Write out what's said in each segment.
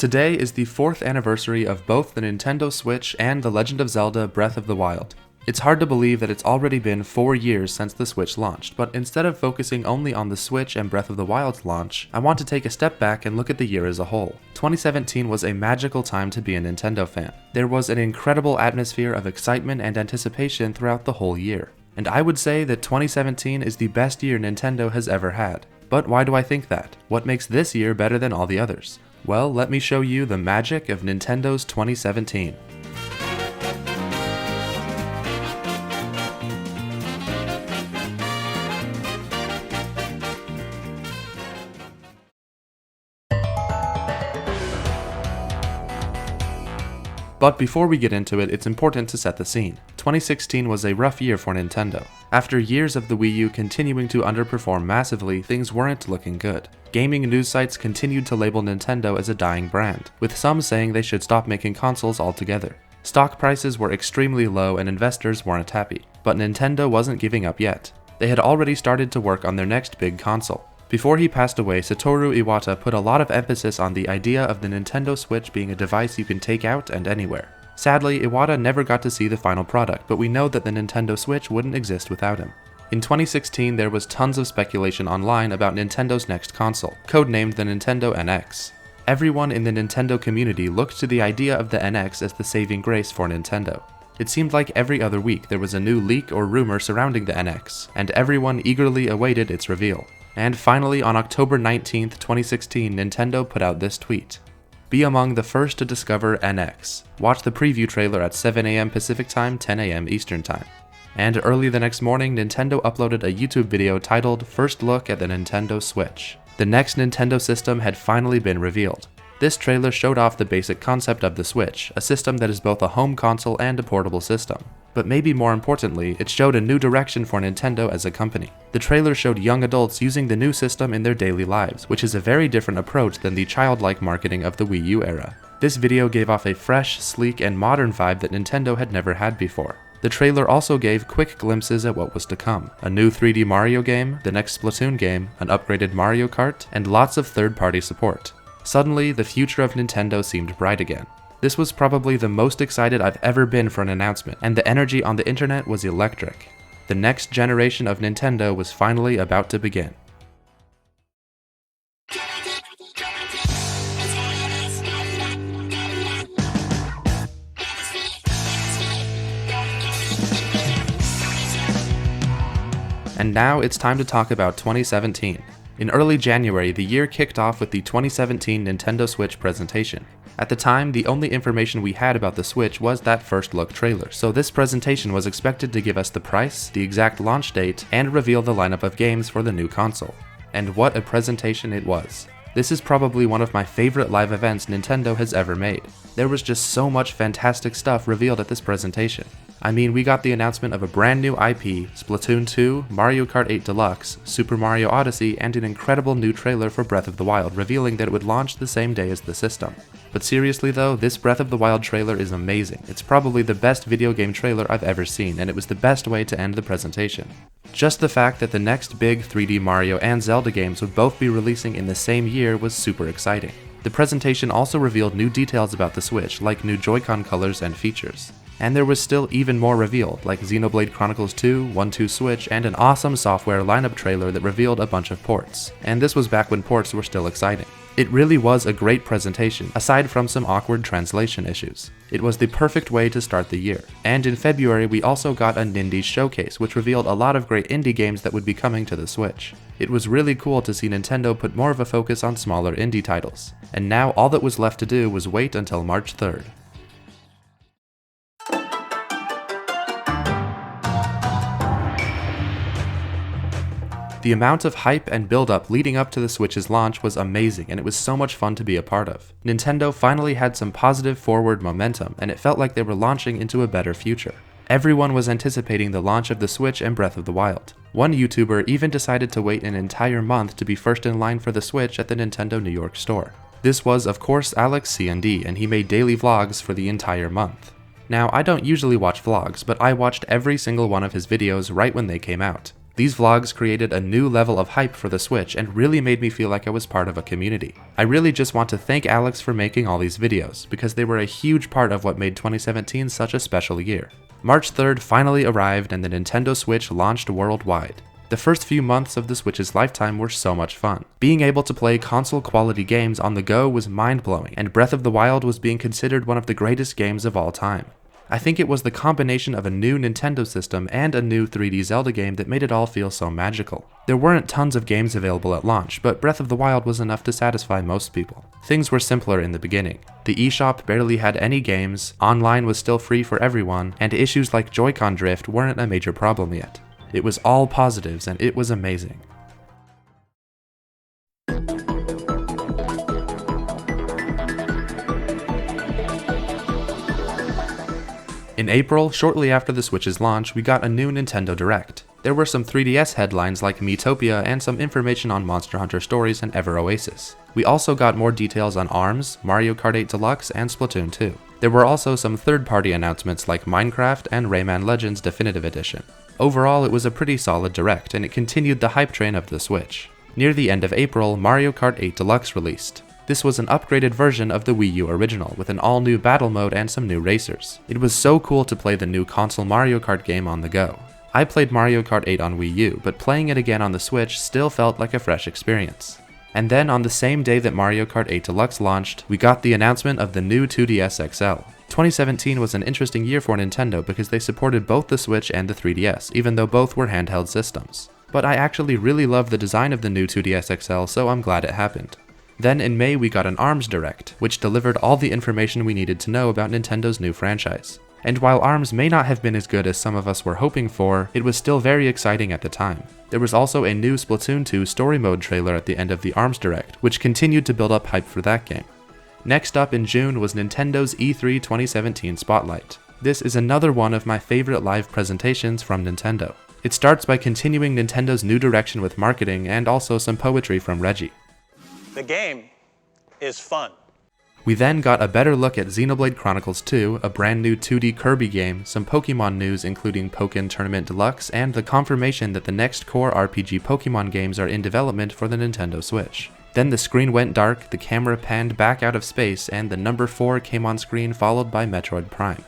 Today is the 4th anniversary of both the Nintendo Switch and The Legend of Zelda Breath of the Wild. It's hard to believe that it's already been 4 years since the Switch launched, but instead of focusing only on the Switch and Breath of the Wild's launch, I want to take a step back and look at the year as a whole. 2017 was a magical time to be a Nintendo fan. There was an incredible atmosphere of excitement and anticipation throughout the whole year. And I would say that 2017 is the best year Nintendo has ever had. But why do I think that? What makes this year better than all the others? Well, let me show you the magic of Nintendo's 2017. But before we get into it, it's important to set the scene. 2016 was a rough year for Nintendo. After years of the Wii U continuing to underperform massively, things weren't looking good. Gaming news sites continued to label Nintendo as a dying brand, with some saying they should stop making consoles altogether. Stock prices were extremely low and investors weren't happy. But Nintendo wasn't giving up yet. They had already started to work on their next big console. Before he passed away, Satoru Iwata put a lot of emphasis on the idea of the Nintendo Switch being a device you can take out and anywhere. Sadly, Iwata never got to see the final product, but we know that the Nintendo Switch wouldn't exist without him. In 2016, there was tons of speculation online about Nintendo's next console, codenamed the Nintendo NX. Everyone in the Nintendo community looked to the idea of the NX as the saving grace for Nintendo. It seemed like every other week there was a new leak or rumor surrounding the NX, and everyone eagerly awaited its reveal. And finally, on October 19th, 2016, Nintendo put out this tweet. Be among the first to discover NX. Watch the preview trailer at 7 AM Pacific Time, 10 AM Eastern Time. And early the next morning, Nintendo uploaded a YouTube video titled First Look at the Nintendo Switch. The next Nintendo system had finally been revealed. This trailer showed off the basic concept of the Switch, a system that is both a home console and a portable system. But maybe more importantly, it showed a new direction for Nintendo as a company. The trailer showed young adults using the new system in their daily lives, which is a very different approach than the childlike marketing of the Wii U era. This video gave off a fresh, sleek, and modern vibe that Nintendo had never had before. The trailer also gave quick glimpses at what was to come. A new 3D Mario game, the next Splatoon game, an upgraded Mario Kart, and lots of third-party support. Suddenly, the future of Nintendo seemed bright again. This was probably the most excited I've ever been for an announcement, and the energy on the internet was electric. The next generation of Nintendo was finally about to begin. And now it's time to talk about 2017. In early January, the year kicked off with the 2017 Nintendo Switch presentation. At the time, the only information we had about the Switch was that first look trailer, so this presentation was expected to give us the price, the exact launch date, and reveal the lineup of games for the new console. And what a presentation it was. This is probably one of my favorite live events Nintendo has ever made. There was just so much fantastic stuff revealed at this presentation. I mean, we got the announcement of a brand new IP, Splatoon 2, Mario Kart 8 Deluxe, Super Mario Odyssey, and an incredible new trailer for Breath of the Wild revealing that it would launch the same day as the system. But seriously though, this Breath of the Wild trailer is amazing. It's probably the best video game trailer I've ever seen, and it was the best way to end the presentation. Just the fact that the next big 3D Mario and Zelda games would both be releasing in the same year was super exciting. The presentation also revealed new details about the Switch, like new Joy-Con colors and features. And there was still even more revealed, like Xenoblade Chronicles 2, 1-2 Switch, and an awesome software lineup trailer that revealed a bunch of ports. And this was back when ports were still exciting. It really was a great presentation, aside from some awkward translation issues. It was the perfect way to start the year. And in February, we also got a Nindies showcase, which revealed a lot of great indie games that would be coming to the Switch. It was really cool to see Nintendo put more of a focus on smaller indie titles. And now all that was left to do was wait until March 3rd. The amount of hype and build-up leading up to the Switch's launch was amazing, and it was so much fun to be a part of. Nintendo finally had some positive forward momentum, and it felt like they were launching into a better future. Everyone was anticipating the launch of the Switch and Breath of the Wild. One YouTuber even decided to wait an entire month to be first in line for the Switch at the Nintendo New York store. This was, of course, Alex C&D, and he made daily vlogs for the entire month. Now, I don't usually watch vlogs, but I watched every single one of his videos right when they came out. These vlogs created a new level of hype for the Switch and really made me feel like I was part of a community. I really just want to thank Alex for making all these videos, because they were a huge part of what made 2017 such a special year. March 3rd finally arrived and the Nintendo Switch launched worldwide. The first few months of the Switch's lifetime were so much fun. Being able to play console-quality games on the go was mind-blowing, and Breath of the Wild was being considered one of the greatest games of all time. I think it was the combination of a new Nintendo system and a new 3D Zelda game that made it all feel so magical. There weren't tons of games available at launch, but Breath of the Wild was enough to satisfy most people. Things were simpler in the beginning. The eShop barely had any games, online was still free for everyone, and issues like Joy-Con drift weren't a major problem yet. It was all positives and it was amazing. In April, shortly after the Switch's launch, we got a new Nintendo Direct. There were some 3DS headlines like Miitopia and some information on Monster Hunter Stories and Ever Oasis. We also got more details on ARMS, Mario Kart 8 Deluxe, and Splatoon 2. There were also some third-party announcements like Minecraft and Rayman Legends Definitive Edition. Overall, it was a pretty solid Direct, and it continued the hype train of the Switch. Near the end of April, Mario Kart 8 Deluxe released. This was an upgraded version of the Wii U original, with an all-new battle mode and some new racers. It was so cool to play the new console Mario Kart game on the go. I played Mario Kart 8 on Wii U, but playing it again on the Switch still felt like a fresh experience. And then on the same day that Mario Kart 8 Deluxe launched, we got the announcement of the new 2DS XL. 2017 was an interesting year for Nintendo because they supported both the Switch and the 3DS, even though both were handheld systems. But I actually really love the design of the new 2DS XL, so I'm glad it happened. Then in May we got an ARMS Direct, which delivered all the information we needed to know about Nintendo's new franchise. And while ARMS may not have been as good as some of us were hoping for, it was still very exciting at the time. There was also a new Splatoon 2 story mode trailer at the end of the ARMS Direct, which continued to build up hype for that game. Next up in June was Nintendo's E3 2017 Spotlight. This is another one of my favorite live presentations from Nintendo. It starts by continuing Nintendo's new direction with marketing and also some poetry from Reggie. The game is fun. We then got a better look at Xenoblade Chronicles 2, a brand new 2D Kirby game, some Pokemon news including Pokken Tournament Deluxe, and the confirmation that the next core RPG Pokemon games are in development for the Nintendo Switch. Then the screen went dark, the camera panned back out of space, and the number 4 came on screen, followed by Metroid Prime.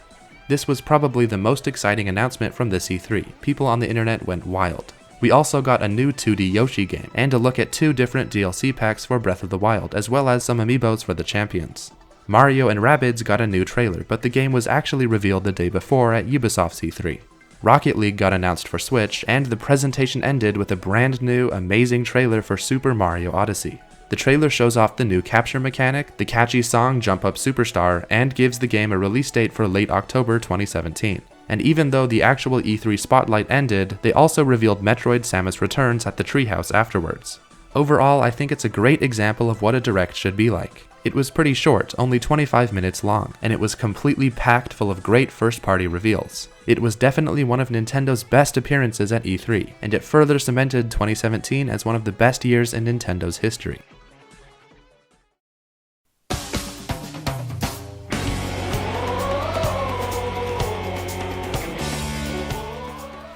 This was probably the most exciting announcement from this E3. People on the internet went wild. We also got a new 2D Yoshi game, and a look at 2 different DLC packs for Breath of the Wild, as well as some amiibos for the champions. Mario and Rabbids got a new trailer, but the game was actually revealed the day before at Ubisoft's E3. Rocket League got announced for Switch, and the presentation ended with a brand new, amazing trailer for Super Mario Odyssey. The trailer shows off the new capture mechanic, the catchy song Jump Up Superstar, and gives the game a release date for late October 2017. And even though the actual E3 Spotlight ended, they also revealed Metroid Samus Returns at the Treehouse afterwards. Overall, I think it's a great example of what a Direct should be like. It was pretty short, only 25 minutes long, and it was completely packed full of great first-party reveals. It was definitely one of Nintendo's best appearances at E3, and it further cemented 2017 as one of the best years in Nintendo's history.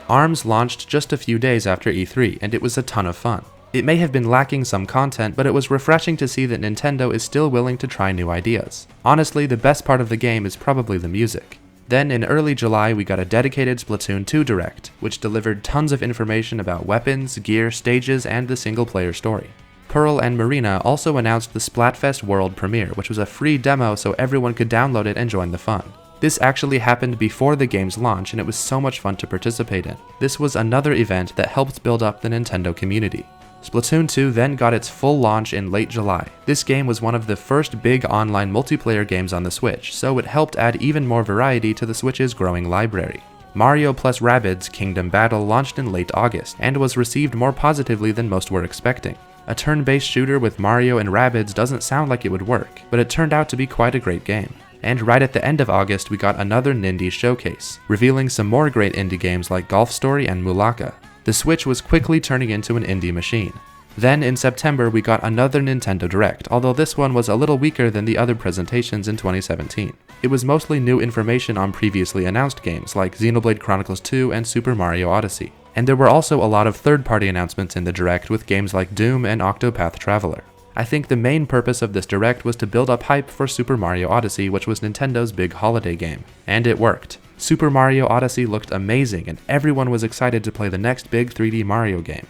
ARMS launched just a few days after E3, and it was a ton of fun. It may have been lacking some content, but it was refreshing to see that Nintendo is still willing to try new ideas. Honestly, the best part of the game is probably the music. Then in early July we got a dedicated Splatoon 2 Direct, which delivered tons of information about weapons, gear, stages, and the single-player story. Pearl and Marina also announced the Splatfest World Premiere, which was a free demo so everyone could download it and join the fun. This actually happened before the game's launch, and it was so much fun to participate in. This was another event that helped build up the Nintendo community. Splatoon 2 then got its full launch in late July. This game was one of the first big online multiplayer games on the Switch, so it helped add even more variety to the Switch's growing library. Mario plus Rabbids Kingdom Battle launched in late August, and was received more positively than most were expecting. A turn-based shooter with Mario and Rabbids doesn't sound like it would work, but it turned out to be quite a great game. And right at the end of August we got another Nindy showcase, revealing some more great indie games like Golf Story and Mulaka. The Switch was quickly turning into an indie machine. Then in September we got another Nintendo Direct, although this one was a little weaker than the other presentations in 2017. It was mostly new information on previously announced games like Xenoblade Chronicles 2 and Super Mario Odyssey. And there were also a lot of third-party announcements in the Direct with games like Doom and Octopath Traveler. I think the main purpose of this Direct was to build up hype for Super Mario Odyssey, which was Nintendo's big holiday game. And it worked. Super Mario Odyssey looked amazing, and everyone was excited to play the next big 3D Mario game.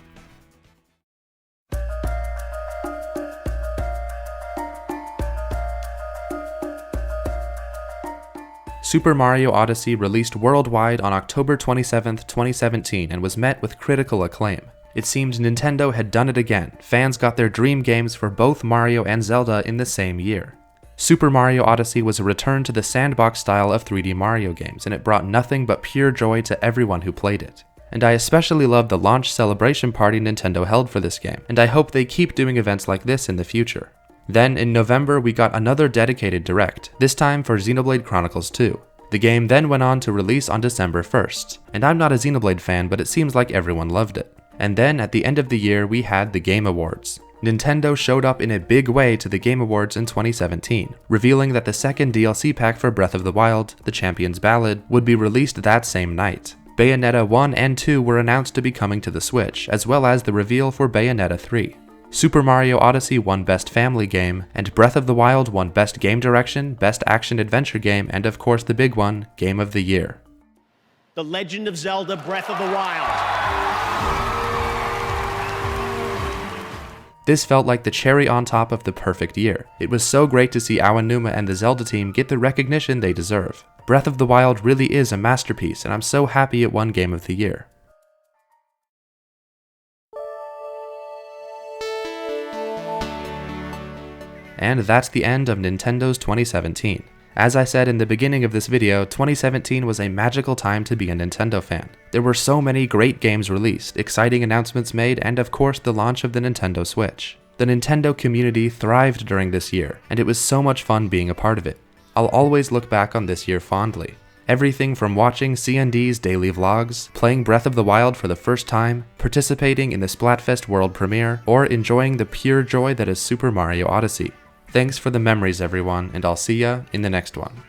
Super Mario Odyssey released worldwide on October 27, 2017 and was met with critical acclaim. It seemed Nintendo had done it again. Fans got their dream games for both Mario and Zelda in the same year. Super Mario Odyssey was a return to the sandbox style of 3D Mario games, and it brought nothing but pure joy to everyone who played it. And I especially loved the launch celebration party Nintendo held for this game, and I hope they keep doing events like this in the future. Then, in November, we got another dedicated Direct, this time for Xenoblade Chronicles 2. The game then went on to release on December 1st, and I'm not a Xenoblade fan, but it seems like everyone loved it. And then, at the end of the year, we had the Game Awards. Nintendo showed up in a big way to the Game Awards in 2017, revealing that the second DLC pack for Breath of the Wild, The Champion's Ballad, would be released that same night. Bayonetta 1 and 2 were announced to be coming to the Switch, as well as the reveal for Bayonetta 3. Super Mario Odyssey won Best Family Game, and Breath of the Wild won Best Game Direction, Best Action Adventure Game, and of course the big one, Game of the Year. The Legend of Zelda: Breath of the Wild. This felt like the cherry on top of the perfect year. It was so great to see Aonuma and the Zelda team get the recognition they deserve. Breath of the Wild really is a masterpiece, and I'm so happy it won Game of the Year. And that's the end of Nintendo's 2017. As I said in the beginning of this video, 2017 was a magical time to be a Nintendo fan. There were so many great games released, exciting announcements made, and of course the launch of the Nintendo Switch. The Nintendo community thrived during this year, and it was so much fun being a part of it. I'll always look back on this year fondly. Everything from watching CND's daily vlogs, playing Breath of the Wild for the first time, participating in the Splatfest world premiere, or enjoying the pure joy that is Super Mario Odyssey. Thanks for the memories, everyone, and I'll see ya in the next one.